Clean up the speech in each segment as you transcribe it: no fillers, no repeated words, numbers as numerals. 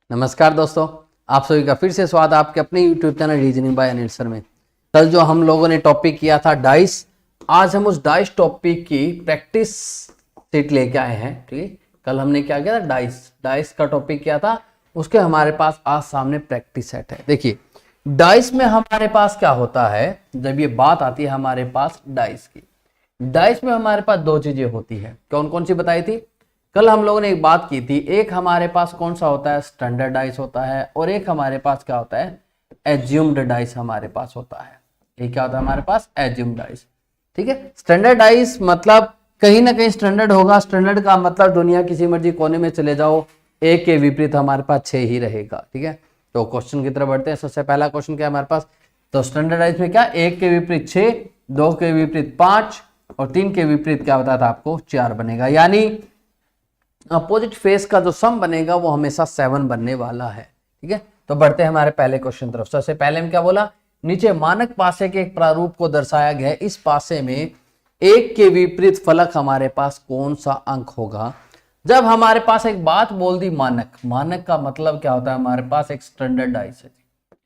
नमस्कार दोस्तों, आप सभी का फिर से स्वागत है आपके अपने YouTube channel reasoning bye Anil sir में। कल जो हम लोगों ने टॉपिक किया था डाइस, आज हम उस डाइस टॉपिक की प्रैक्टिस सेट लेके आए हैं। ठीक है, कल हमने क्या किया था, डाइस का टॉपिक किया था, उसके हमारे पास आज सामने प्रैक्टिस सेट है। देखिए डाइस में हमारे पास क्या होता है, जब ये बात आती है हमारे पास डाइस की, डाइस में हमारे पास दो चीजें होती है। कौन कौन सी बताई थी? कल हम लोगों ने एक बात की थी, एक हमारे पास कौन सा होता है, स्टैंडर्ड डाइस होता है, और एक हमारे पास क्या होता है, एज्यूम्ड डाइस हमारे पास होता है। ये क्या होता है हमारे पास, एज्यूम्ड डाइस। ठीक है, स्टैंडर्ड डाइस मतलब कहीं ना कहीं स्टैंडर्ड होगा। स्टैंडर्ड का मतलब दुनिया किसी मर्जी कोने में चले जाओ, एक के विपरीत हमारे पास 6 ही रहेगा। ठीक है, तो क्वेश्चन की तरफ बढ़ते हैं। सबसे पहला क्वेश्चन क्या है हमारे पास, तो स्टैंडर्ड डाइस में क्या, 1 के विपरीत 6, 2 के विपरीत 5 और 3 के विपरीत क्या बताया था आपको, 4 बनेगा। यानी अपोजिट फेस का जो सम बनेगा वो हमेशा 7 बनने वाला है। ठीक है, तो बढ़ते हैं हमारे पहले क्वेश्चन तरफ। सबसे पहले हम क्या बोला, नीचे मानक पासे के एक प्रारूप को दर्शाया गया है, इस पासे में 1 के विपरीत फलक हमारे पास कौन सा अंक होगा। जब हमारे पास एक बात बोल दी मानक, मानक का मतलब क्या होता है, हमारे पास एक स्टैंडर्ड डाइस है,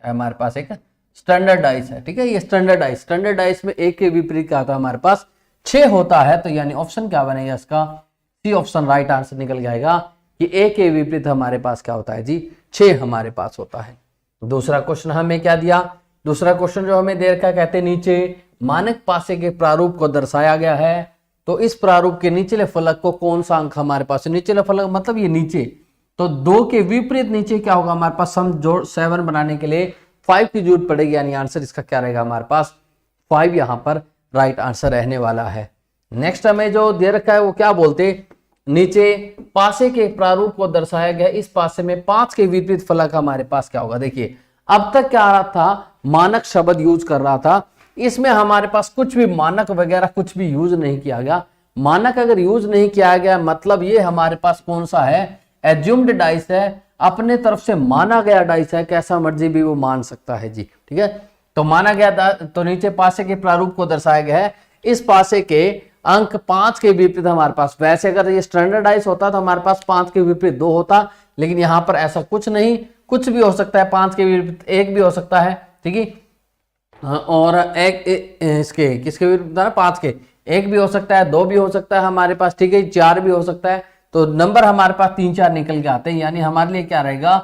हमारे पास एक स्टैंडर्ड डाइस है। ठीक है, ये स्टैंडर्ड डाइस में 1 के विपरीत क्या होता है, हमारे पास 6 होता है। तो यानी ऑप्शन क्या बनेगा इसका, सी ऑप्शन राइट आंसर निकल जाएगा कि ए के विपरीत हमारे पास क्या होता है जी, 6 हमारे पास होता है। दूसरा क्वेश्चन हमें क्या दिया, दूसरा क्वेश्चन जो हमें दे रखा, कहते नीचे मानक पासे के प्रारूप को दर्शाया गया है, तो इस प्रारूप के निचले फलक को कौन सा अंक हमारे पास है। निचले फलक मतलब ये नीचे, तो 2 के विपरीत नीचे क्या होगा हमारे पास, सम जोड़ 7 बनाने के लिए 5 की जरूरत पड़ेगी। यानी आंसर इसका क्या रहेगा हमारे पास, 5 यहां पर राइट आंसर रहने वाला है। नेक्स्ट हमें जो दे रखा है वो क्या बोलते, नीचे पासे के प्रारूप को दर्शाया गया, इस पासे में 5 के विपरीत फलक हमारे पास क्या होगा। देखिए अब तक क्या आ रहा था, मानक शब्द यूज कर रहा था, इसमें हमारे पास कुछ भी मानक वगैरह कुछ भी यूज नहीं किया गया। मानक अगर यूज नहीं किया गया मतलब ये हमारे पास कौन सा है, एज्यूम्ड डाइस है, अपने तरफ से माना गया डाइस है, कैसा मर्जी भी वो मान सकता है जी। ठीक है, तो माना गया, तो नीचे पासे के प्रारूप को दर्शाया गया है, इस पासे के अंक 5 के विपरीत हमारे पास, वैसे अगर ये स्टैंडर्डाइज होता तो हमारे पास 5 के विपरीत 2 होता, लेकिन यहां पर ऐसा कुछ नहीं, कुछ भी हो सकता है, 5 के विपरीत 1 भी हो सकता है। ठीक है, और एक इसके किसके विपरीत, 5 के 1 भी हो सकता है, 2 भी हो सकता है हमारे पास। ठीक है, 4 भी हो सकता है, तो नंबर हमारे पास 3 4 निकल के आते हैं। यानी हमारे लिए क्या रहेगा,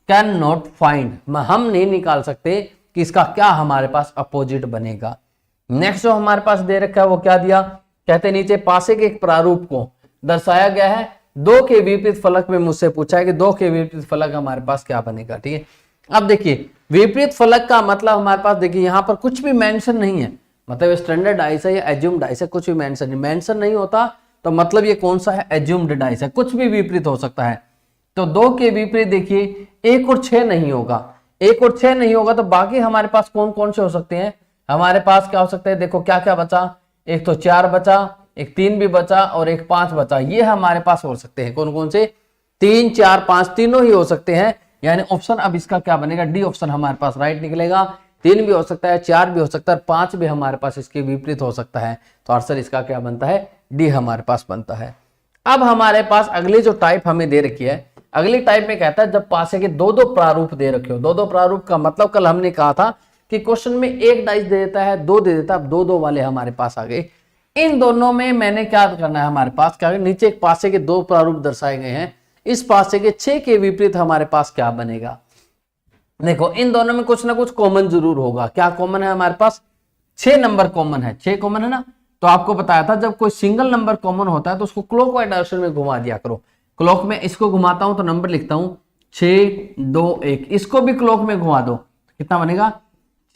कैन नॉट फाइंड, हम नहीं निकाल सकते कि इसका क्या हमारे पास अपोजिट बनेगा। नेक्स्ट जो हमारे पास दे रखा है वो क्या दिया, कहते नीचे पासे के एक प्रारूप को दर्शाया गया है, 2 के विपरीत फलक में मुझसे पूछा है कि 2 के विपरीत फलक हमारे पास क्या बनेगा। ठीक है, अब देखिए विपरीत फलक का मतलब हमारे पास, देखिए यहां पर कुछ भी मेंशन नहीं है, मतलब स्टैंडर्ड डाइस है या एज्यूम्ड डाइस है, कुछ भी मेंशन नहीं होता, तो मतलब ये कौन सा है, एज्यूम्ड डाइस है, कुछ भी विपरीत हो सकता है। तो 2 के विपरीत देखिए 1 और 6 नहीं होगा, 1 और 6 नहीं होगा, तो बाकी हमारे पास कौन कौन से हो सकते हैं, हमारे पास क्या हो सकते हैं, देखो क्या क्या बचा, एक तो 4 बचा, एक 3 भी बचा और एक 5 बचा, ये हमारे पास हो सकते हैं। कौन कौन से, 3 4 5 तीनों ही हो सकते हैं। यानी ऑप्शन अब इसका क्या बनेगा, डी ऑप्शन हमारे पास राइट निकलेगा। 3 भी हो सकता है, 4 भी हो सकता है, 5 भी हमारे पास इसके विपरीत हो सकता है, तो आंसर इसका क्या बनता है, डी हमारे पास बनता है। अब हमारे पास अगली जो टाइप हमें दे रखी है, अगली टाइप में कहता है जब पासे के 2-2 प्रारूप दे रखे हो। 2-2 प्रारूप का मतलब कल हमने कहा था कि क्वेश्चन में एक डाइस दे देता है, 2 दे देता है, 2-2 वाले हमारे पास आ गए। इन दोनों में मैंने क्या करना है, हमारे पास क्या है, नीचे एक पासे के 2 प्रारूप दर्शाए गए हैं, इस पासे के 6 के विपरीत हमारे पास क्या बनेगा। देखो इन दोनों में कुछ ना कुछ कॉमन जरूर होगा। क्या कॉमन है हमारे पास, 6 नंबर कॉमन है, 6 कॉमन है ना। तो आपको बताया था जब कोई सिंगल नंबर कॉमन होता है तो उसको क्लॉकवाइज डायरेक्शन में घुमा दिया करो। क्लॉक में इसको घुमाता हूं तो नंबर लिखता हूं 6 2 1, इसको भी क्लॉक में घुमा दो, कितना बनेगा,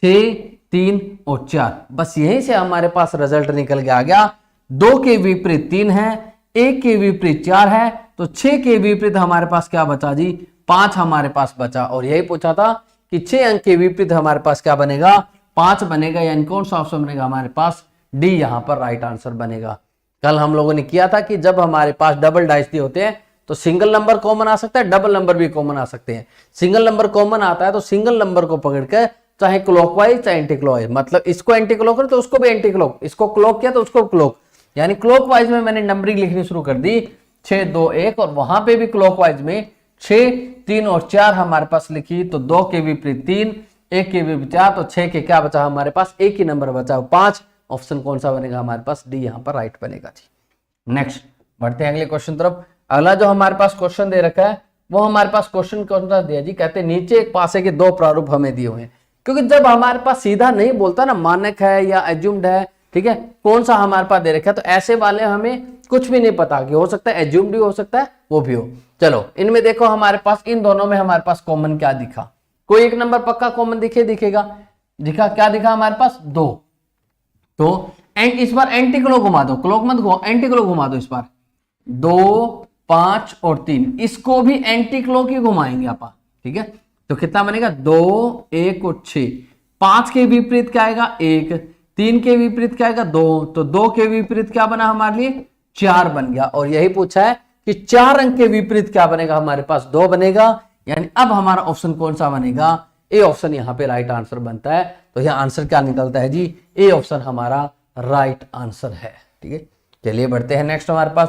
6 3 और 4। बस यहीं से हमारे पास रिजल्ट निकल के आ गया। 2 के विपरीत 3 है, 1 के विपरीत 4 है, तो 6 के विपरीत हमारे पास क्या बचा जी, 5 हमारे पास बचा। और यही पूछा था कि 6 अंक के विपरीत हमारे पास क्या बनेगा, 5 बनेगा। यानी कौन सा ऑप्शन बनेगा हमारे पास, डी यहां पर राइट आंसर बनेगा। कल हम लोगों ने किया था कि जब हमारे पास डबल डाइस दिए होते हैं तो सिंगल नंबर कॉमन आ सकता है, डबल नंबर भी कॉमन आ सकते हैं। सिंगल नंबर कॉमन आता है तो सिंगल नंबर को पकड़कर चाहे क्लॉकवाइज चाहे एंटी क्लॉकवाइज, मतलब इसको एंटी क्लॉक तो उसको भी एंटी क्लॉक, इसको क्लॉक किया तो उसको क्लॉक, यानी क्लॉकवाइज में मैंने नंबरिंग लिखनी शुरू कर दी 6 2 1, और वहां पे भी क्लॉकवाइज में 6 3 और 4 हमारे पास लिखी, तो 2 के विपरीत 3, 1 के विपरीत 4, तो 6 के क्या बचा हमारे पास, एक ही नंबर बचा 5। ऑप्शन कौन सा बनेगा हमारे पास, डी यहाँ पर राइट बनेगा जी। नेक्स्ट बढ़ते हैं अगले क्वेश्चन तरफ। अगला जो हमारे पास क्वेश्चन दे रखा है वो हमारे पास क्वेश्चन कौन सा दिया जी, कहते हैं नीचे एक पासे के 2 प्रारूप हमें दिए हुए हैं। क्योंकि जब हमारे पास सीधा नहीं बोलता ना, मानक है या एज्यूम्ड है, ठीक है, कौन सा हमारे पास दे रखा है, तो ऐसे वाले हमें कुछ भी नहीं पता कि हो सकता है एज्यूम्ड भी हो सकता है वो भी हो। चलो इनमें देखो हमारे पास इन दोनों में हमारे पास कॉमन क्या दिखा, कोई एक नंबर पक्का कॉमन दिखेगा, क्या दिखा हमारे पास 2। तो इस बार एंटी क्लॉक घुमा दो, क्लॉक मत घुमाओ, एंटी क्लॉक घुमा दो इस बार। 2, 5 और 3, इसको भी एंटी क्लॉक ही घुमाएंगे आप, ठीक है। तो कितना बनेगा 2, 1 और 6। 5 के विपरीत क्या आएगा 1, 3 के विपरीत क्या आएगा 2, तो 2 के विपरीत क्या बना हमारे लिए 4 बन गया। और यही पूछा है कि 4 अंक के विपरीत क्या बनेगा हमारे पास 2 बनेगा। यानी अब हमारा ऑप्शन कौन सा बनेगा, ए ऑप्शन यहाँ पे राइट आंसर बनता है। तो यह आंसर क्या निकलता है जी, ए ऑप्शन हमारा राइट आंसर है, ठीक है। चलिए बढ़ते हैं नेक्स्ट। हमारे पास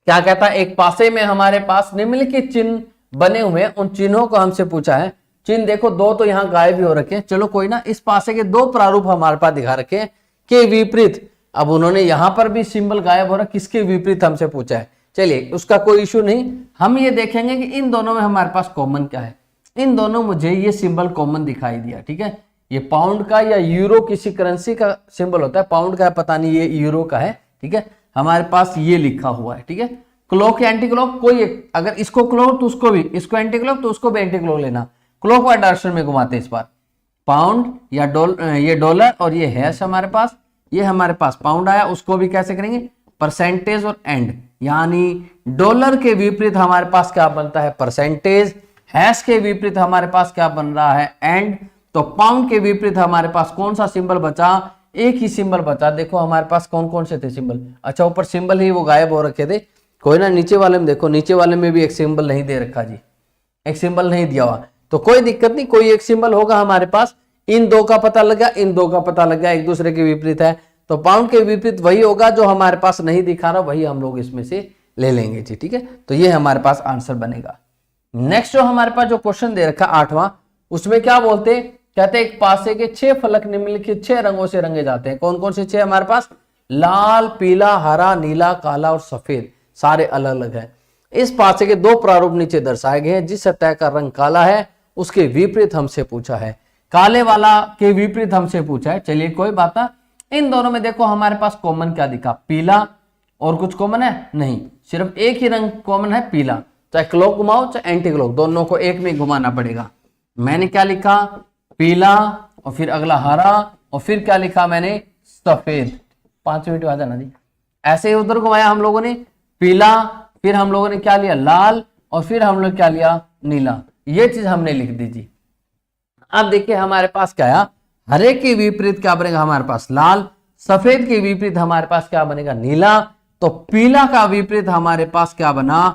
क्या कहता है, एक पासे में हमारे पास निम्नलिखित चिन्ह बने हुए हैं, उन चिन्हों को हमसे पूछा है। चिन्ह देखो 2 तो यहाँ गायब भी हो रखे हैं, चलो कोई ना, इस पासे के 2 प्रारूप हमारे पास दिखा रखे हैं के विपरीत। अब उन्होंने यहां पर भी सिंबल गायब हो रहा, किसके विपरीत हमसे पूछा है। चलिए उसका कोई इशू नहीं, हम ये देखेंगे कि इन दोनों में हमारे पास कॉमन क्या है। इन दोनों मुझे ये सिंबल कॉमन दिखाई दिया, ठीक है। ये पाउंड का या यूरो किसी करेंसी का सिंबल होता है, पाउंड का है पता नहीं, ये यूरो का है, ठीक है। हमारे पास ये लिखा हुआ है, ठीक है। क्लॉक या एंटी क्लॉक कोई एक, अगर इसको क्लॉक तो उसको भी, इसको एंटी क्लॉक तो उसको भी एंटी क्लॉक लेना। क्लॉक वाइज डायरेक्शन में घुमाते इस बार। पाउंड या ये डॉलर और ये हैश हमारे पास, ये हमारे पास पाउंड आया, उसको भी कैसे करेंगे परसेंटेज और एंड। यानी डॉलर के विपरीत हमारे पास क्या बनता है परसेंटेज, हैश के विपरीत हमारे पास क्या बन रहा है एंड। तो पाउंड के विपरीत हमारे पास कौन सा सिंबल बचा, एक ही सिंबल बचा। देखो हमारे पास कौन कौन से थे सिंबल, अच्छा ऊपर सिंबल ही वो गायब हो रखे थे, कोई ना नीचे वाले में देखो, नीचे वाले में भी एक सिंबल नहीं दे रखा जी, एक सिंबल नहीं दिया हुआ, तो कोई दिक्कत नहीं, कोई एक सिंबल होगा हमारे पास। इन 2 का पता लगा, इन 2 का पता लग गया, एक दूसरे के विपरीत है, तो पाउंड के विपरीत वही होगा जो हमारे पास नहीं दिखा रहा, वही हम लोग इसमें से ले लेंगे जी, ठीक है। तो ये हमारे पास आंसर बनेगा। नेक्स्ट जो हमारे पास जो क्वेश्चन दे रखा 8वां, उसमें क्या बोलते, कहते एक पासे के 6 फलक निम्नलिखित 6 रंगों से रंगे जाते हैं। कौन कौन से 6 हमारे पास, लाल, पीला, हरा, नीला, काला और सफेद, सारे अलग अलग है। इस पासे के 2 प्रारूप नीचे दर्शाए गए हैं। जिस सतह का रंग काला है उसके विपरीत हमसे पूछा है, काले वाला के विपरीत हमसे पूछा है। चलिए कोई बात ना, इन दोनों में देखो हमारे पास कॉमन क्या दिखा, पीला, और कुछ कॉमन है नहीं, सिर्फ एक ही रंग कॉमन है पीला। चाहे क्लॉक घुमाओ चाहे एंटी क्लॉक, दोनों को एक में घुमाना पड़ेगा। मैंने क्या लिखा पीला, और फिर अगला हरा, और फिर क्या लिखा मैंने सफेद। 5 मिनट आ जाना जी। ऐसे ही उधर घुमाया हम लोगों ने पीला, फिर हम लोगों ने क्या लिया लाल, और फिर हम लोग क्या लिया नीला। ये चीज हमने लिख दी जी। अब देखिए हमारे पास क्या आया, हरे के विपरीत क्या बनेगा हमारे पास लाल, सफेद के विपरीत हमारे पास क्या बनेगा नीला, तो पीला का विपरीत हमारे पास क्या बना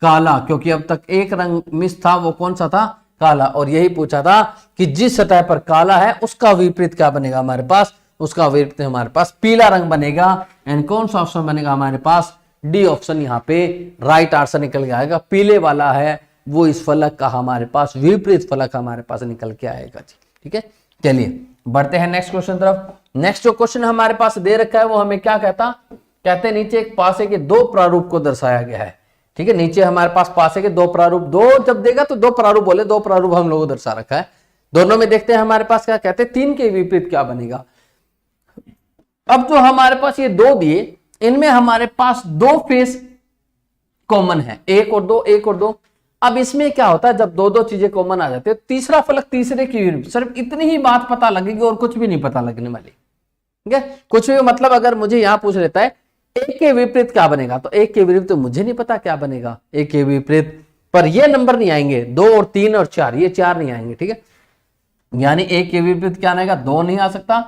काला, क्योंकि अब तक एक रंग मिस था, वो कौन सा था काला। और यही पूछा था कि जिस सतह पर काला है उसका विपरीत क्या बनेगा हमारे पास, उसका विपरीत हमारे पास पीला रंग बनेगा। एंड कौन सा ऑप्शन बनेगा हमारे पास, डी ऑप्शन यहाँ पे राइट आंसर निकल के आएगा। पीले वाला है वो इस फलक का हमारे पास विपरीत फलक हमारे पास निकल के आएगा जी, ठीक है। चलिए बढ़ते हैं नेक्स्ट क्वेश्चन तरफ। नेक्स्ट जो क्वेश्चन हमारे पास दे रखा है वो हमें क्या कहता, कहते हैं नीचे एक पासे के 2 प्रारूप को दर्शाया गया है, ठीक है। नीचे हमारे पास पासे के 2 प्रारूप, 2 जब देगा तो 2 प्रारूप बोले, 2 प्रारूप हम लोगों को दर्शा रखा है। दोनों में देखते हैं हमारे पास क्या कहते हैं 3 के विपरीत क्या बनेगा। अब जो हमारे पास ये 2 दिए, इनमें हमारे पास 2 फेस कॉमन है, 1 और 2, 1 और 2। अब इसमें क्या होता है जब 2-2 चीजें कॉमन आ जाती है, तीसरा फलक तीसरे की विपरीत, सिर्फ इतनी ही बात पता लगेगी और कुछ भी नहीं पता लगने वाली, ठीक है। कुछ भी मतलब अगर मुझे यहां पूछ लेता है 1 के विपरीत क्या बनेगा, तो 1 के विपरीत तो मुझे नहीं पता क्या बनेगा 1 के विपरीत, पर ये नंबर नहीं आएंगे 2 और 3 और 4, ये 4 नहीं आएंगे, ठीक है। यानी 1 के विपरीत क्या आएगा, 2 नहीं आ सकता,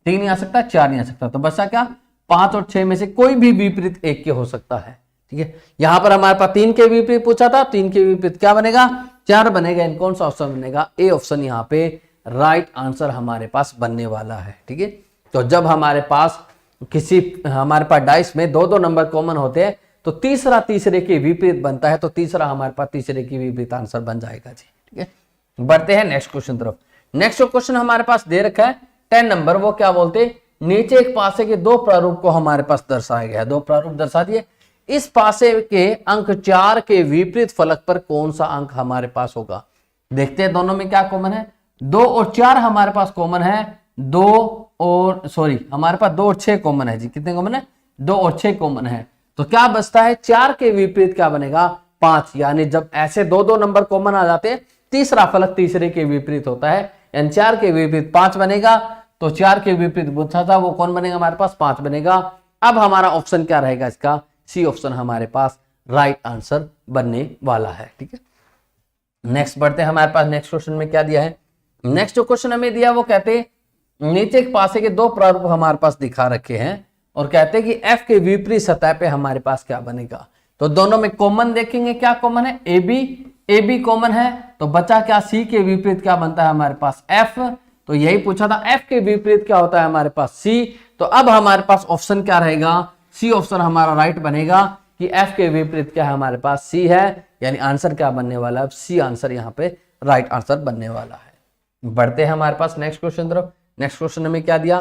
3 नहीं आ सकता, 4 नहीं आ सकता, तो बचा क्या 5 और 6 में से कोई भी विपरीत 1 के हो सकता है, ठीक है। यहां पर हमारे पास 3 के विपरीत पूछा था, 3 के विपरीत क्या बनेगा 4 बनेगा। इन कौन सा ऑप्शन बनेगा, ए ऑप्शन यहाँ पे राइट आंसर हमारे पास बनने वाला है, ठीक है। तो जब हमारे पास हमारे पास डाइस में 2-2 नंबर कॉमन होते हैं तो तीसरा तीसरे के विपरीत बनता है, तो तीसरा हमारे पास तीसरे के विपरीत आंसर बन जाएगा जी। ठीक है, बढ़ते हैं नेक्स्ट क्वेश्चन तरफ। नेक्स्ट क्वेश्चन हमारे पास दे रखा है 10 नंबर, वो क्या बोलते, नीचे एक पासे के दो प्रारूप को हमारे पास दर्शाया गया है, दो प्रारूप दर्शा दिए, इस पासे के अंक 4 के विपरीत फलक पर कौन सा अंक हमारे पास होगा। देखते हैं दोनों में क्या कॉमन है, 2 और 4 हमारे पास कॉमन है, हमारे पास 2 और 6 कॉमन है जी। कितने कॉमन है, 2 और 6 कॉमन है, तो क्या बचता है, 4 के विपरीत क्या बनेगा, 5। यानी जब ऐसे दो दो नंबर कॉमन आ जाते हैं, तीसरा फलक तीसरे के विपरीत होता है, यानी 4 के विपरीत 5 बनेगा, तो 4 के विपरीत पूछा था वो कौन बनेगा, हमारे पास 5 बनेगा। अब हमारा ऑप्शन क्या रहेगा, इसका सी ऑप्शन हमारे पास राइट आंसर बनने वाला है। ठीक है, नेक्स्ट बढ़ते हैं, हमारे पास नेक्स्ट क्वेश्चन में क्या दिया है। नेक्स्ट जो क्वेश्चन हमें दिया वो कहते नीचे एक पासे के दो प्रारूप हमारे पास दिखा रखे हैं और कहते हैं कि एफ के विपरीत सतह पे हमारे पास क्या बनेगा। तो दोनों में कॉमन देखेंगे, क्या कॉमन है, ए बी कॉमन है, तो बचा क्या, सी के विपरीत क्या बनता है हमारे पास एफ। तो यही पूछा था, एफ के विपरीत क्या होता है हमारे पास सी। तो अब हमारे पास ऑप्शन क्या रहेगा, सी ऑप्शन हमारा राइट बनेगा कि एफ के विपरीत क्या है हमारे पास सी है, यानी आंसर क्या बनने वाला है, सी आंसर यहाँ पे राइट आंसर बनने वाला है। बढ़ते हैं हमारे पास नेक्स्ट क्वेश्चन तरफ। नेक्स्ट क्वेश्चन हमें क्या दिया,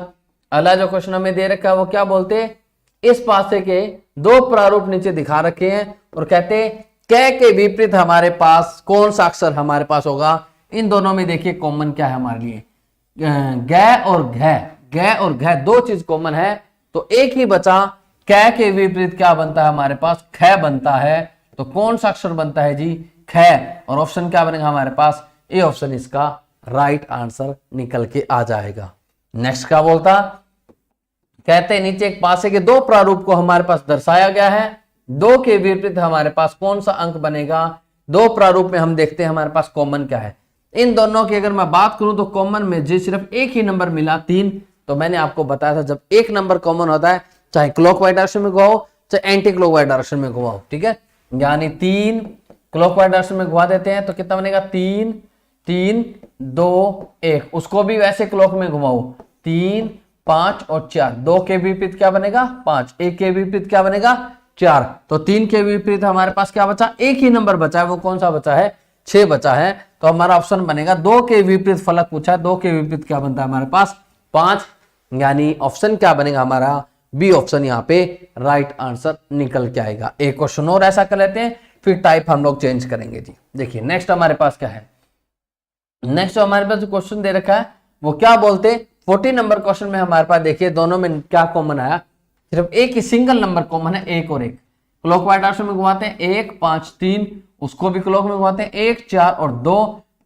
अगला जो क्वेश्चन हमें दे रखा है वो क्या बोलते हैं, इस पासे के दो प्रारूप नीचे दिखा रखे हैं और कहते हैं कै के विपरीत हमारे पास कौन सा अक्षर हमारे पास होगा। इन दोनों में देखिए कॉमन क्या है हमारे लिए, ग और घ दो चीज कॉमन है, तो एक ही बचा, कै के विपरीत क्या बनता है हमारे पास, ख बनता है। तो कौन सा अक्षर बनता है जी, ख, और ऑप्शन क्या बनेगा हमारे पास, ए ऑप्शन इसका राइट आंसर निकल के आ जाएगा। नेक्स्ट क्या बोलता, कहते हैं नीचे एक पासे के दो प्रारूप को हमारे पास दर्शाया गया है, 2 के विपरीत हमारे पास कौन सा अंक बनेगा। दो प्रारूप में हम देखते हैं हमारे पास कॉमन क्या है। इन दोनों की अगर मैं बात करूं तो कॉमन में जी सिर्फ एक ही नंबर मिला 3। तो मैंने आपको बताया था जब एक नंबर कॉमन होता है, चाहे क्लॉकवाइज डायरेक्शन में घुमाओ चाहे एंटी क्लॉकवाइज डायरेक्शन में घुमाओ, ठीक है, यानी 3 क्लॉकवाइज डायरेक्शन में घुमा देते हैं तो कितना बनेगा, 3 3 2 1, उसको भी वैसे क्लॉक में घुमाओ, 3 5 और 4, 2 के विपरीत क्या बनेगा 5, 1 के विपरीत क्या बनेगा 4, तो 3 के विपरीत हमारे पास क्या बचा, एक ही नंबर बचा है, वो कौन सा बचा है, 6 बचा है। तो हमारा ऑप्शन बनेगा 2 के विपरीत फलक पूछा है, 2 के विपरीत क्या बनता है हमारे पास 5, यानी ऑप्शन क्या बनेगा हमारा बी ऑप्शन यहाँ पे राइट आंसर निकल के आएगा। एक क्वेश्चन और ऐसा कर लेते हैं फिर टाइप हम लोग चेंज करेंगे जी। देखिए नेक्स्ट हमारे पास क्या है, नेक्स्ट हमारे पास जो क्वेश्चन दे रखा है वो क्या बोलते, 40 नंबर क्वेश्चन में हमारे पास देखिए दोनों में क्या कॉमन आया, सिर्फ एक ही सिंगल नंबर कॉमन है, 1 और 1। क्लॉकवाइज डायरेक्शन में घुमाते हैं 1 5 3, उसको भी क्लॉक में घुमाते हैं 1 4 और 2,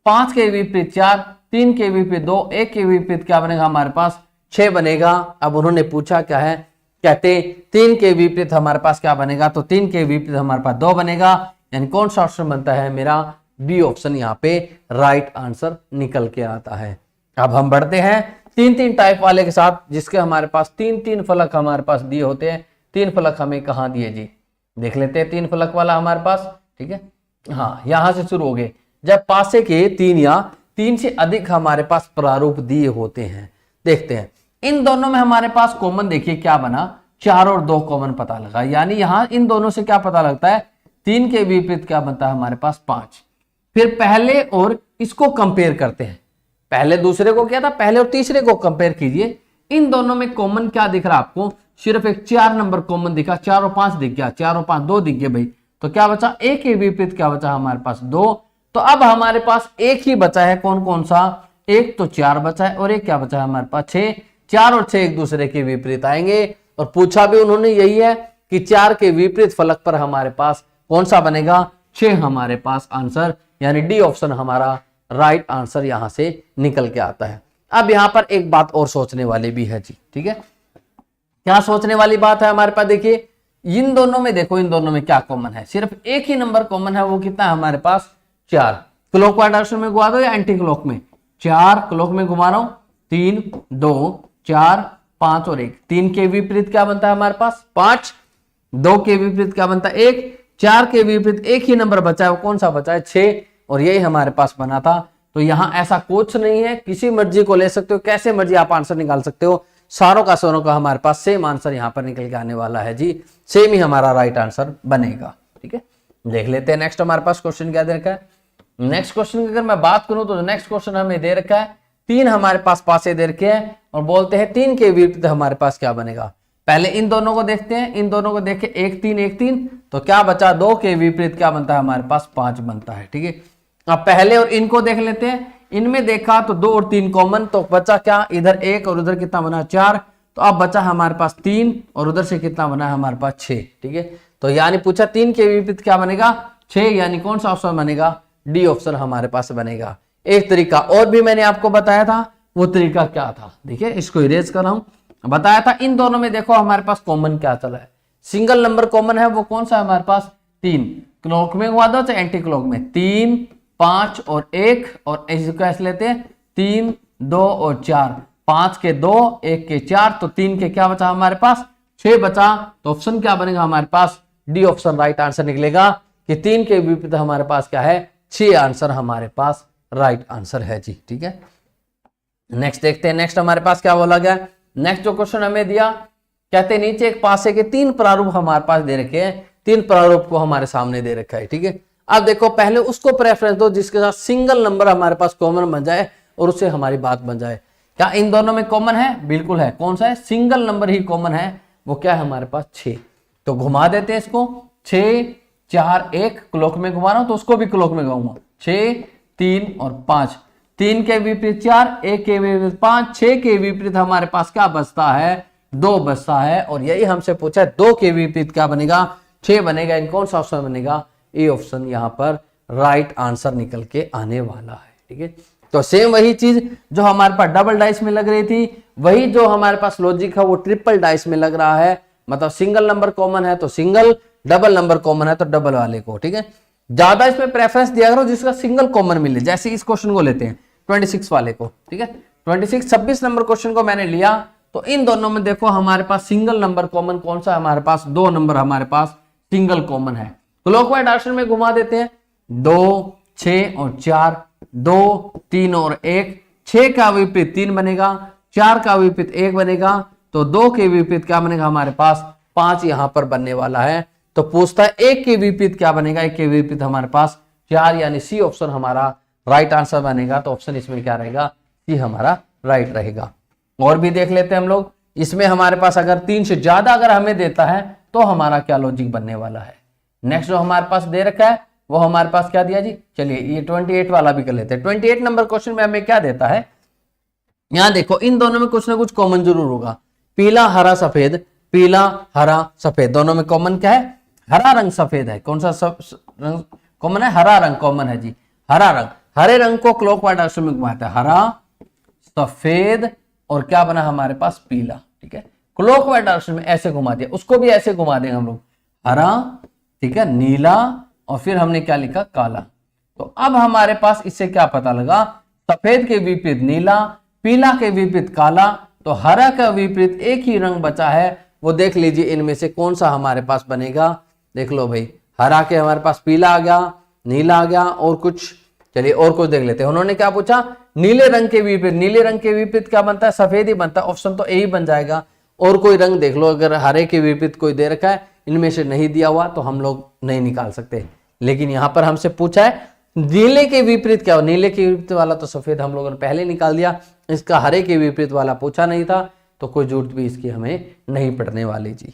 5 के विपरीत 4, 3 के विपरीत 2, 1 के विपरीत क्या बनेगा हमारे पास 6 बनेगा। अब उन्होंने पूछा क्या है, कहते 3 के विपरीत हमारे पास क्या बनेगा, तो 3 के विपरीत हमारे पास 2 बनेगा, यानी कौन सा ऑप्शन बनता है मेरा बी ऑप्शन यहाँ पे राइट आंसर निकल के आता है। अब हम बढ़ते हैं 3 टाइप वाले के साथ, जिसके हमारे पास 3 फलक हमारे पास दिए होते हैं। 3 फलक हमें कहाँ दिए जी, देख लेते हैं 3 फलक वाला हमारे पास, ठीक है, हाँ यहां से शुरू हो गए, जब पासे के 3 या 3 से अधिक हमारे पास प्रारूप दिए होते हैं। देखते हैं इन दोनों में हमारे पास कॉमन देखिए क्या बना, 4 और 2 कॉमन पता लगा, यानी यहां इन दोनों से क्या पता लगता है, 3 के विपरीत क्या बनता है हमारे पास 5। फिर पहले और इसको कंपेयर करते हैं, पहले दूसरे को क्या था, पहले और तीसरे को कंपेयर कीजिए, इन दोनों में कॉमन क्या दिख रहा है आपको, सिर्फ एक 4 नंबर कॉमन दिखा, 4 और 5 दिख गया, 4 और 5 2 दिख गए भाई, तो क्या बचा, 1 के विपरीत क्या बचा हमारे पास 2। तो अब हमारे पास एक ही बचा है, कौन कौन सा, एक तो 4 बचा है और एक क्या बचा है हमारे पास 6, 4 और 6 एक दूसरे के विपरीत आएंगे, और पूछा भी उन्होंने यही है कि 4 के विपरीत फलक पर हमारे पास कौन सा बनेगा, 6 हमारे पास आंसर, यानी डी ऑप्शन हमारा राइट आंसर यहां से निकल के आता है। अब यहां पर एक बात और सोचने वाली भी है जी, ठीक है, क्या सोचने वाली बात है हमारे पास, देखिए इन दोनों में देखो, इन दोनों में क्या कॉमन है, सिर्फ एक ही नंबर कॉमन है, वो कितना है हमारे पास 4। क्लॉकवाइज डायरेक्शन में घुमा दो या एंटी क्लॉक में, 4 क्लॉक में घुमा रहा हूं, 3 2 4 5 और 1, 3 के विपरीत क्या बनता है हमारे पास 5, 2 के विपरीत क्या बनता है 1, 4 के विपरीत एक ही नंबर बचा है, वो कौन सा बचा है 6, और यही हमारे पास बना था। तो यहां ऐसा कुछ नहीं है, किसी मर्जी को ले सकते हो, कैसे मर्जी आप आंसर निकाल सकते हो, सारों का हमारे पास सेम आंसर यहाँ पर निकल के आने वाला है जी, सेम ही हमारा राइट आंसर बनेगा। ठीक है, देख लेते हैं नेक्स्ट हमारे पास क्वेश्चन क्या दे रखा है। नेक्स्ट क्वेश्चन की अगर मैं बात करूं तो नेक्स्ट क्वेश्चन हमें दे रखा है, 3 हमारे पास पासे दे रखे हैं और बोलते हैं 3 के विपरीत हमारे पास क्या बनेगा। पहले इन दोनों को देखते हैं, इन दोनों को देखे 1 3 1 3 तो क्या बचा, 2 के विपरीत क्या बनता है हमारे पास 5 बनता है। ठीक है, अब पहले और इनको देख लेते हैं, इनमें देखा तो 2 और 3 कॉमन, तो बचा क्या, इधर 1 और उधर कितना बना 4, तो अब बचा हमारे पास 3 और उधर से कितना बना है हमारे पास 6। ठीक है, तो यानी पूछा 3 के विपरीत क्या बनेगा 6, यानी कौन सा ऑप्शन बनेगा, डी ऑप्शन हमारे पास बनेगा। एक तरीका और भी मैंने आपको बताया था, वो तरीका क्या था, देखिए इसको इरेज कर रहा हूं। बताया था इन दोनों में देखो हमारे पास कॉमन क्या चला है, सिंगल नंबर कॉमन है, वो कौन सा है हमारे पास 3, क्लॉक में घुमा दो चाहे एंटी क्लॉक में, 3 5 और 1 और इसको ऐसे लेते हैं 3 2 और 4, 5 के 2 1 के 4, तो 3 के क्या बचा हमारे पास 6 बचा, तो ऑप्शन क्या बनेगा हमारे पास, डी ऑप्शन राइट आंसर निकलेगा कि 3 के विपरीत हमारे पास क्या है 6 आंसर हमारे पास राइट आंसर है जी। ठीक है, नेक्स्ट देखते हैं, नेक्स्ट हमारे पास क्या बोला गया। नेक्स्ट जो क्वेश्चन हमें दिया, कहते हैं नीचे एक पासे के 3 प्रारूप हमारे पास दे रखे हैं, 3 प्रारूप को हमारे सामने दे रखा है। ठीक है, अब देखो पहले उसको प्रेफरेंस दो जिसके साथ सिंगल नंबर हमारे पास कॉमन बन जाए और उससे हमारी बात बन जाए। क्या इन दोनों में कॉमन है, बिल्कुल है, कौन सा है, सिंगल नंबर ही कॉमन है, वो क्या है हमारे पास 6, तो घुमा देते हैं इसको, 6 4 1 क्लॉक में घुमा रहा हूं तो उसको भी क्लॉक में घुमाऊंगा, 6 3 और 5, 3 के विपरीत 4, 1 के विपरीत 5, 6 के विपरीत हमारे पास क्या बचता है 2 बचता है, और यही हमसे पूछा है 2 के विपरीत क्या बनेगा 6 बनेगा, इन कौन सा ऑप्शन बनेगा, ए ऑप्शन यहाँ पर राइट आंसर निकल के आने वाला है। ठीक है, तो सेम वही चीज जो हमारे पास डबल डाइस में लग रही थी, वही जो हमारे पास लॉजिक है वो ट्रिपल डाइस में लग रहा है, मतलब सिंगल नंबर कॉमन है तो सिंगल, डबल नंबर कॉमन है तो डबल वाले को। ठीक है, ज्यादा इसमें प्रेफरेंस दिया करो जिसका सिंगल कॉमन मिले, जैसे इस क्वेश्चन को लेते हैं 26 वाले को। ठीक है, 26 नंबर क्वेश्चन को मैंने लिया, तो इन दोनों में देखो हमारे पास सिंगल नंबर कॉमन कौन सा है हमारे पास, 2 नंबर हमारे पास सिंगल कॉमन है, क्लॉकवाइज डायरेक्शन में घुमा देते हैं, 2 6 और 4, 2 3 और 1, 6 का विपरीत 3 बनेगा, 4 का विपरीत 1 बनेगा, तो 2 के विपरीत क्या बनेगा हमारे पास 5 यहां पर बनने वाला है। तो पूछता है 1 के विपरीत क्या बनेगा, 1 के विपरीत हमारे पास 4, यानी सी ऑप्शन हमारा राइट आंसर बनेगा, तो ऑप्शन इसमें क्या रहेगा, सी हमारा राइट रहेगा। और भी देख लेते हैं हम लोग, इसमें हमारे पास अगर 3 से ज्यादा अगर हमें देता है तो हमारा क्या लॉजिक बनने वाला है। नेक्स्ट जो हमारे पास दे रखा है वो हमारे पास क्या दिया जी, चलिए ये 28 वाला भी कर लेते हैं। 28 नंबर क्वेश्चन में हमें क्या देता है, यहां देखो इन दोनों में कुछ ना कुछ कॉमन जरूर होगा, पीला हरा सफेद, पीला हरा सफेद, दोनों में कॉमन क्या है, हरा रंग सफेद है, कौन सा रंग कॉमन है, हरा रंग कॉमन है जी, हरा रंग, हरे रंग को क्लॉकवाइज डायरेक्शन में घुमाता है, हरा सफेद और क्या बना हमारे पास पीला। ठीक है, क्लॉकवाइज डायरेक्शन में ऐसे घुमा दिया, उसको भी ऐसे घुमा देंगे हम लोग, हरा, ठीक है, नीला और फिर हमने क्या लिखा काला। तो अब हमारे पास इससे क्या पता लगा, सफेद के विपरीत नीला, पीला के विपरीत काला, तो हरा का विपरीत एक ही रंग बचा है, वो देख लीजिए इनमें से कौन सा हमारे पास बनेगा। देख लो भाई, हरा के हमारे पास पीला आ गया, नीला आ गया और कुछ, चलिए और कुछ देख लेते हैं। उन्होंने क्या पूछा, नीले रंग के विपरीत, नीले रंग के विपरीत क्या बनता है, सफेद ही बनता है, ऑप्शन तो ए ही बन जाएगा। और कोई रंग देख लो, अगर हरे के विपरीत कोई दे रखा है, इनमें से नहीं दिया हुआ तो हम लोग नहीं निकाल सकते, लेकिन यहां पर हमसे पूछा है नीले के विपरीत क्या हो, नीले के विपरीत वाला तो सफेद हम लोगों ने पहले निकाल दिया, इसका हरे के विपरीत वाला पूछा नहीं था, तो कोई जरूरत भी इसकी हमें नहीं पड़ने वाली जी।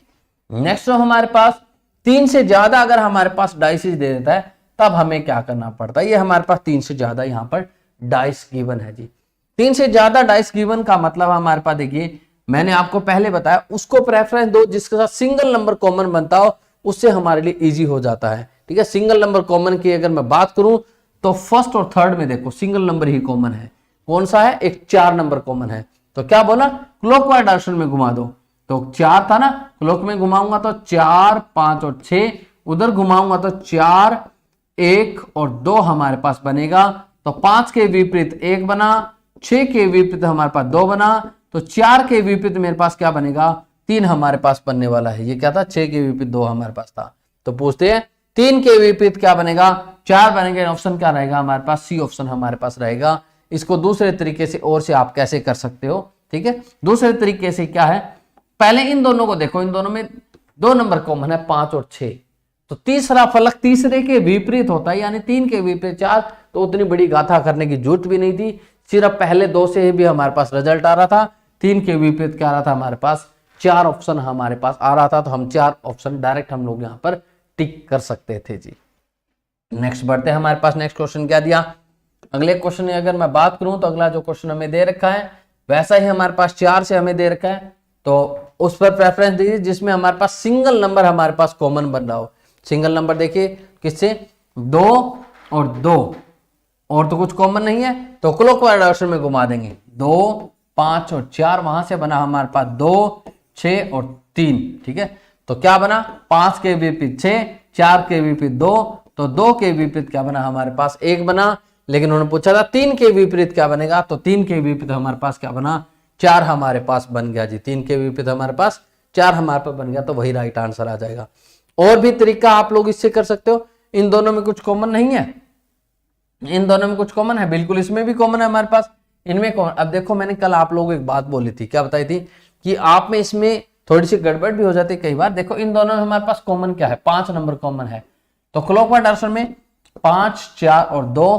नेक्स्ट जो हमारे पास 3 से ज्यादा अगर हमारे पास डाइसेस दे देता है तब हमें क्या करना पड़ता है, ये हमारे पास 3 से ज्यादा यहाँ पर डाइस गिवन है जी। 3 से ज्यादा डाइस गिवन का मतलब हमारे पास, देखिए मैंने आपको पहले बताया, उसको प्रेफरेंस दो जिसके साथ सिंगल नंबर कॉमन बनता हो, उससे हमारे लिए इजी हो जाता है। ठीक है, सिंगल नंबर कॉमन की अगर मैं बात करूं तो फर्स्ट और थर्ड में देखो सिंगल नंबर ही कॉमन है, कौन सा है, एक 4 नंबर कॉमन है, तो क्या बोला, क्लॉकवाइज डायरेक्शन में घुमा दो, तो 4 था ना, क्लॉक में घुमाऊंगा तो 4 5 और 6, उधर घुमाऊंगा तो 4 1 और 2 हमारे पास बनेगा, तो 5 के विपरीत 1 बना, 6 के विपरीत हमारे पास 2 बना, तो 4 के विपरीत मेरे पास क्या बनेगा, 3 हमारे पास बनने वाला है। ये क्या था, 6 के विपरीत 2 हमारे पास था, तो पूछते हैं 3 के विपरीत क्या बनेगा, 4 बनेंगे, ऑप्शन क्या रहेगा हमारे पास, सी ऑप्शन हमारे पास रहेगा। इसको दूसरे तरीके से और से आप कैसे कर सकते हो ठीक है। दूसरे तरीके से क्या है, पहले इन दोनों को देखो, इन दोनों में 2 नंबर कॉमन है 5 और 6, तो तीसरा फलक तीसरे के विपरीत होता है, यानी 3 के विपरीत 4, तो उतनी बड़ी गाथा करने की जरूरत भी नहीं थी, सिर्फ पहले 2 से भी हमारे पास रिजल्ट आ रहा था, 3 के विपरीत क्या आ रहा था हमारे पास, 4 ऑप्शन हमारे पास आ रहा था, तो हम 4 ऑप्शन डायरेक्ट हम लोग यहाँ पर टिक कर सकते थे जी। नेक्स्ट बढ़ते हैं, हमारे पास नेक्स्ट क्वेश्चन क्या दिया। अगले क्वेश्चन में अगर मैं बात करूं तो अगला जो क्वेश्चन हमें दे रखा है वैसा ही हमारे पास 4 से हमें दे रखा है, तो उस पर प्रेफरेंस दीजिए जिसमें हमारे पास सिंगल नंबर हमारे पास कॉमन बन रहा हो। सिंगल नंबर देखिए किससे, 2 और 2, और तो कुछ कॉमन नहीं है, तो क्लॉकवाइज डायरेक्शन में घुमा देंगे, 2 5 और 4, वहां से बना हमारे पास 2 6 और 3, ठीक है। तो क्या बना, 5 के विपरीत 6, 4 के विपरीत 2, तो 2 के विपरीत क्या बना हमारे पास 1 बना, लेकिन उन्होंने पूछा था 3 के विपरीत क्या बनेगा, तो 3 के विपरीत हमारे पास क्या बना, 4 हमारे पास बन गया जी। 3 के विपरीत हमारे पास 4 हमारे पास बन गया, तो वही राइट आंसर आ जाएगा। और भी तरीका आप लोग इससे कर सकते हो, इन दोनों में कुछ कॉमन नहीं है, इन दोनों में कुछ कॉमन है, बिल्कुल इसमें भी कॉमन है हमारे पास, इनमें कॉमन। अब देखो मैंने कल आप लोगों को एक बात बोली थी, क्या बताई थी, कि आप में इसमें थोड़ी सी गड़बड़ भी हो जाती है कई बार। देखो इन दोनों में हमारे पास कॉमन क्या है, 5 नंबर कॉमन है, तो क्लॉकवाइज डायरेक्शन में 5 4 और 2,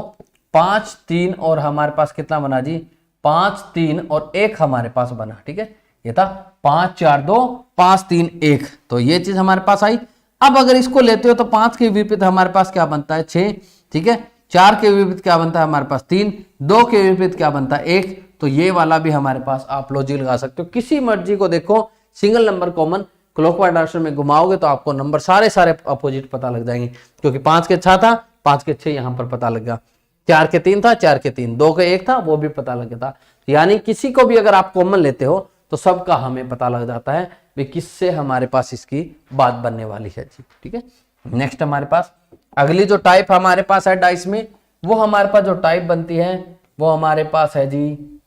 5 3 और हमारे पास कितना बना जी, 5 3 और 1 हमारे पास बना, ठीक है। ये था 5 4 2 5 3 1, तो ये चीज हमारे पास आई। अब अगर इसको लेते हो तो 5 के विपरीत हमारे पास क्या बनता है 6, ठीक है। 4 के विपरीत क्या बनता है हमारे पास 3, 2 के विपरीत क्या बनता है 1, तो ये वाला भी हमारे पास आप लॉजिक लगा सकते हो। किसी मर्जी को देखो, single number common clockwise direction में घुमाओगे तो आपको नंबर सारे अपोजिट पता लग जाएंगे, क्योंकि 5 के 6 था, 5 के 6 यहां पर पता लग गया, 4 के 3 था, 4 के 3, 2 के 1 था, वो भी पता लग गया था। यानी किसी को भी अगर आप कॉमन लेते हो तो सबका हमें पता लग जाता है कि किससे हमारे पास इसकी बात बनने वाली है जी, ठीक है। नेक्स्ट हमारे पास अगली जो टाइप हमारे पास है डाइस में, वो हमारे पास जो टाइप बनती है वो हमारे पास है जी,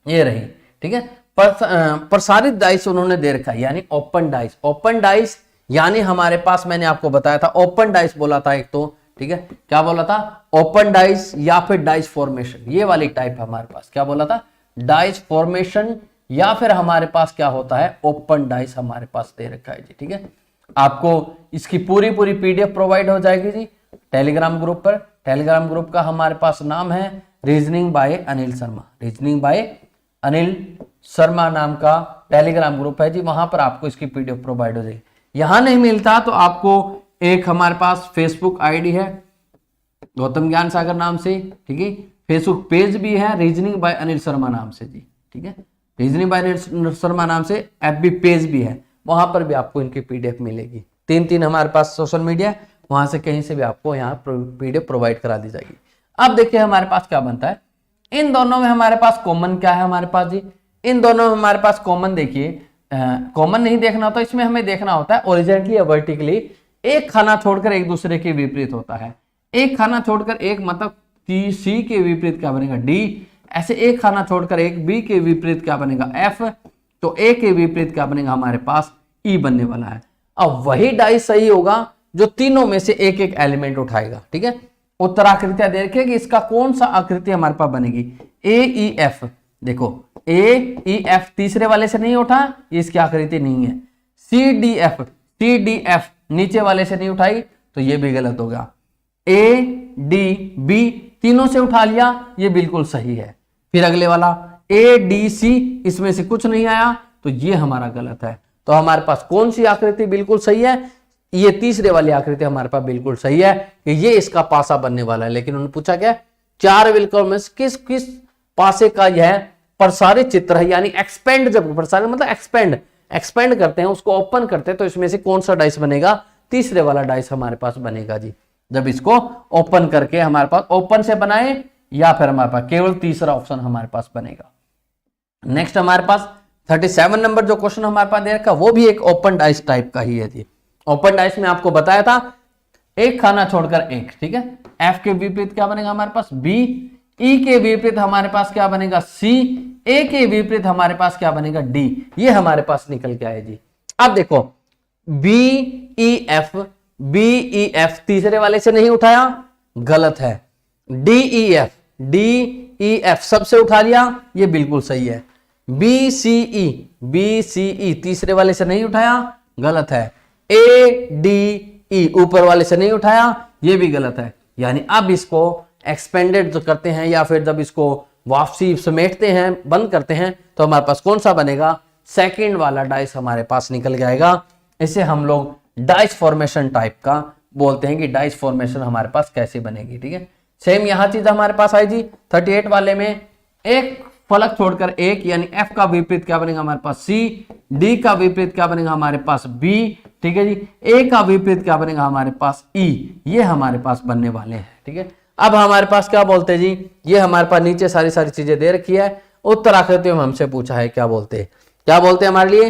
ये रही, ठीक है। प्रसारित डाइस उन्होंने दे रखा है, यानी ओपन डाइस। ओपन डाइस यानी हमारे पास मैंने आपको बताया था ओपन डाइस बोला था एक तो, ठीक है। क्या बोला था, ओपन डाइस या फिर डाइस फॉर्मेशन, ये वाली टाइप हमारे पास क्या बोला था, डाइस फॉर्मेशन, या फिर हमारे पास क्या होता है ओपन डाइस हमारे पास दे रखा है जी, ठीक है। आपको इसकी पूरी पीडीएफ प्रोवाइड हो जाएगी जी टेलीग्राम ग्रुप पर। टेलीग्राम ग्रुप का हमारे पास नाम है reasoning bye Anil Sharma, reasoning bye Anil Sharma नाम का टेलीग्राम ग्रुप है जी, वहां पर आपको इसकी पीडीएफ प्रोवाइड हो जाएगी। यहां नहीं मिलता तो आपको एक हमारे पास फेसबुक आईडी है गौतम ज्ञान सागर नाम से, ठीक है। फेसबुक पेज भी है रीजनिंग बाय अनिल शर्मा नाम से जी, ठीक है। रीजनिंग बाय अनिल शर्मा नाम से एफबी पेज भी है, वहां पर भी आपको इनकी पीडीएफ मिलेगी। 3 हमारे पास सोशल मीडिया, वहां से कहीं से भी आपको यहाँ पीडीएफ प्रोवाइड करा दी जाएगी। अब देखिए हमारे पास क्या बनता है, इन दोनों में हमारे पास कॉमन क्या है हमारे पास जी, इन दोनों में हमारे पास कॉमन देखिए, कॉमन नहीं देखना होता, इसमें हमें देखना होता है ओरिजेंटली या वर्टिकली एक खाना छोड़कर एक दूसरे के विपरीत होता है। एक खाना छोड़कर एक मतलब सी के विपरीत क्या बनेगा डी, ऐसे एक खाना छोड़कर एक बी के विपरीत क्या बनेगा एफ, तो ए के विपरीत क्या बनेगा हमारे पास ई बनने वाला है। अब वही डाइस सही होगा जो तीनों में से एक एक एलिमेंट उठाएगा, ठीक है। उत्तराकृतियां देखिए कि इसका कौन सा आकृति हमारे पास बनेगी, ए ई एफ, देखो ए ई एफ तीसरे वाले से नहीं उठा, इसकी आकृति नहीं है। सी डी एफ नीचे वाले से नहीं उठाई, तो ये भी गलत होगा। ए डी बी तीनों से उठा लिया, ये बिल्कुल सही है। फिर अगले वाला ए डी सी, इसमें से कुछ नहीं आया, तो ये हमारा गलत है। तो हमारे पास कौन सी आकृति बिल्कुल सही है, ये तीसरे वाली आकृति हमारे पास बिल्कुल सही है कि ये इसका पासा बनने वाला है। लेकिन उन्होंने पूछा क्या, 4 बिल्कुल में किस किस पासे का यह प्रसारित चित्र है, यानी एक्सपेंड, जब प्रसारित मतलब एक्सपेंड करते हैं, उसको ओपन करते हैं, तो इसमें से कौन सा डाइस बनेगा, तीसरे वाला डाइस हमारे पास बनेगा जी। जब इसको ओपन करके हमारे पास ओपन से बनाए या फिर हमारे पास केवल तीसरा ऑप्शन हमारे पास बनेगा। नेक्स्ट हमारे पास 37 नंबर जो क्वेश्चन हमारे पास दे रखा वो भी एक ओपन डाइस टाइप का ही है जी। ओपन डाइस में आपको बताया था एक खाना छोड़कर एक, ठीक है। एफ के विपरीत क्या बनेगा हमारे पास बी, ई के विपरीत हमारे पास क्या बनेगा सी, ए के विपरीत हमारे पास क्या बनेगा डी, ये हमारे पास निकल के आए जी। अब देखो बी ई एफ तीसरे वाले से नहीं उठाया, गलत है। डी ई एफ सबसे उठा लिया, ये बिल्कुल सही है। BCE तीसरे वाले से नहीं उठाया, गलत है। ADE ऊपर वाले से नहीं उठाया, ये भी गलत है। यानी अब इसको एक्सपेंडेड जो करते हैं या फिर जब इसको वापसी समेटते हैं, बंद करते हैं, तो हमारे पास कौन सा बनेगा? सेकंड वाला डाइस हमारे पास निकल जाएगा। इसे हम लोग डाइस फॉर्मेशन टाइप का बोलते हैं कि डाइस फॉर्मेशन हमारे पास कैसे बनेगी। ठीक है, सेम यहां चीज हमारे पास आई जी 38 वाले में, एक फलक छोड़कर एक, यानी F का विपरीत क्या बनेगा हमारे पास? C, D का विपरीत क्या बनेगा हमारे पास? B, ठीक है जी। A का विपरीत क्या बनेगा हमारे पास? E, ये हमारे पास बनने वाले हैं। ठीक है, अब हमारे पास क्या बोलते हैं जी, ये हमारे पास नीचे सारी चीजें दे रखी है, उत्तराकृति में हमसे पूछा है क्या बोलते हैं हमारे लिए।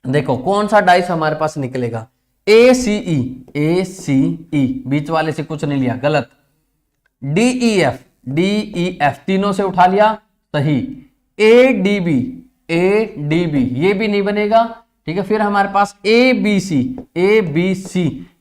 देखो कौन सा डाइस हमारे पास निकलेगा? ACE, बीच वाले से कुछ नहीं लिया, गलत। DEF, तीनों से उठा लिया, सही। ADB, ये भी नहीं बनेगा। ठीक है, फिर हमारे पास ABC,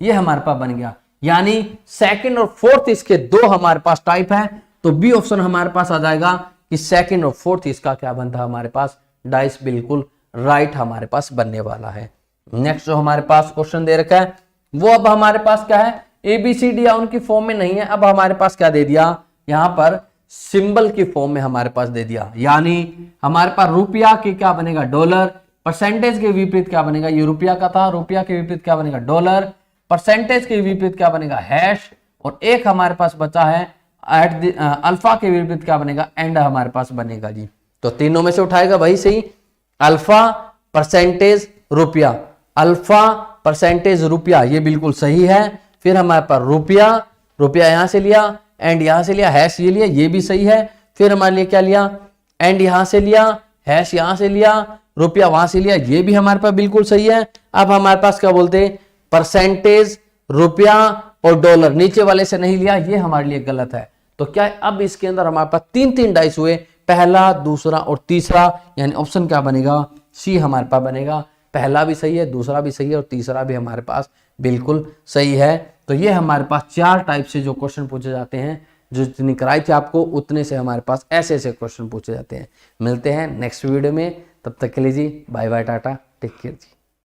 ये हमारे पास बन गया। यानी सेकंड और फोर्थ इसके दो हमारे पास टाइप है, तो बी ऑप्शन हमारे पास आ जाएगा कि सेकंड और फोर्थ इसका क्या बनता है हमारे पास? डाइस बिल्कुल राइट हमारे पास बनने वाला है। नेक्स्ट जो हमारे पास क्वेश्चन दे रखा है वो अब हमारे पास क्या है? ABCD या उनकी फॉर्म में नहीं है, अब हमारे पास क्या दे दिया यहां पर? सिंबल की फॉर्म में हमारे पास दे दिया। यानी हमारे पास रुपया के क्या बनेगा? डॉलर। परसेंटेज के विपरीत क्या बनेगा? ये रुपया का था, रुपया के विपरीत क्या बनेगा? डॉलर। परसेंटेज के विपरीत क्या बनेगा? हैश। और एक हमारे पास बचा है अल्फा के विपरीत क्या बनेगा? एंड हमारे पास बनेगा जी। तो तीनों में से उठाएगा भाई सही, अल्फा, परसेंटेज, रुपया। अल्फा, परसेंटेज, रुपया, ये बिल्कुल सही है। फिर हमारे पास रुपया यहां से लिया, एंड यहां से लिया, हैश ये लिया, ये भी सही है। फिर हमारे लिए क्या लिया? एंड यहां से लिया, हैश यहां से लिया, रुपया वहां से लिया, ये भी हमारे पास बिल्कुल सही है। अब हमारे पास क्या बोलते हैं? परसेंटेज, रुपया और डॉलर, नीचे वाले से नहीं लिया, ये हमारे लिए गलत है। तो क्या है? अब इसके अंदर हमारे पास तीन डाइस हुए, पहला, दूसरा और तीसरा, यानी ऑप्शन क्या बनेगा? सी हमारे पास बनेगा। पहला भी सही है, दूसरा भी सही है और तीसरा भी हमारे पास बिल्कुल सही है। तो ये हमारे पास 4 टाइप से जो क्वेश्चन पूछे जाते हैं, जो जितनी कराई थी आपको उतने से हमारे पास ऐसे क्वेश्चन पूछे जाते हैं। मिलते हैं नेक्स्ट वीडियो में, तब तक के लिए जी bye bye, tata, take care जी।